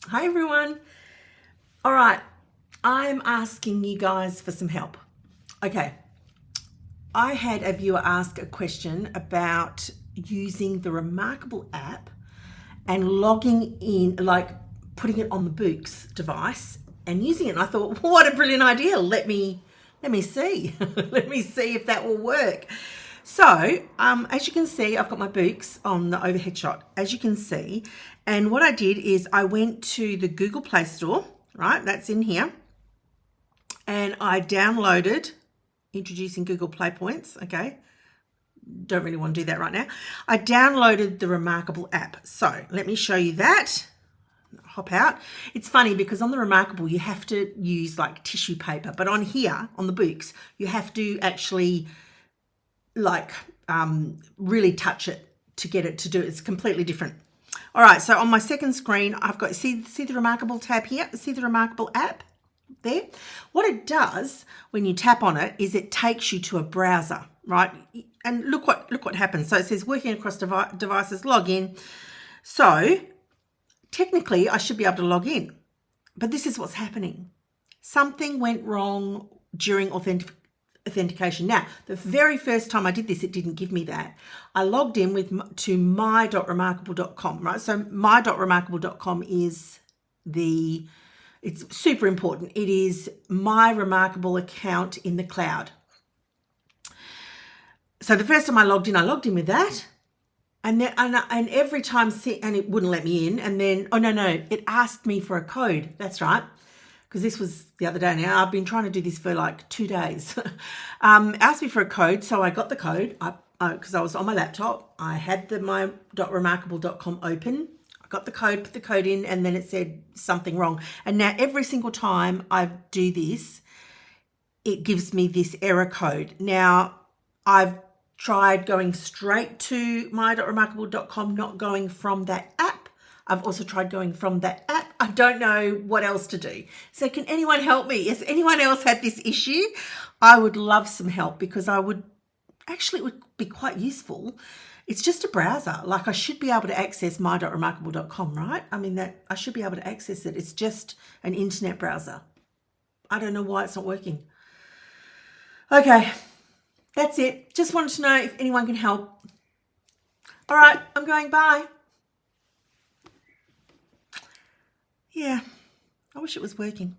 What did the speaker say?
Hi everyone. All right, I'm asking you guys for some help. Okay, I had a viewer ask a question about using the reMarkable app and logging in, like putting it on the BOOX device and using it. And I thought, what a brilliant idea. Let me see. Let me see if that will work. So, as you can see, I've got my BOOX on the overhead shot, as you can see. And what I did is I went to the Google Play Store, right? That's in here. And I downloaded, introducing Google Play Points, okay? Don't really want to do that right now. I downloaded the reMarkable app. So let me show you that. Hop out. It's funny because on the reMarkable, you have to use like tissue paper, but on here, on the BOOX, you have to actually like really touch it to get it to do it. It's completely different. All right, so on my second screen, I've got, see the reMarkable tab here? See the reMarkable app there? What it does when you tap on it is it takes you to a browser, right? And look what happens. So it says working across devices, log in. So technically I should be able to log in, but this is what's happening. Something went wrong during authentication. Now, the very first time I did this, it didn't give me that. I logged in to my.remarkable.com, right? So my.remarkable.com is it's super important. It is my reMarkable account in the cloud. So the first time I logged in with that, and then and every time, and it wouldn't let me in, and then it asked me for a code. That's right, because this was the other day. Now I've been trying to do this for like 2 days. Asked me for a code, so I got the code. Because I was on my laptop, I had the my.remarkable.com open. I got the code, put the code in, and then it said something wrong. And now every single time I do this, it gives me this error code. Now I've tried going straight to my.remarkable.com, not going from that app. I've also tried going from that app. I don't know what else to do. So can anyone help me? Has anyone else had this issue? I would love some help because it would be quite useful. It's just a browser. Like I should be able to access my.remarkable.com, right? I mean, I should be able to access it. It's just an internet browser. I don't know why it's not working. Okay, that's it. Just wanted to know if anyone can help. All right, I'm going, bye. Yeah, I wish it was working.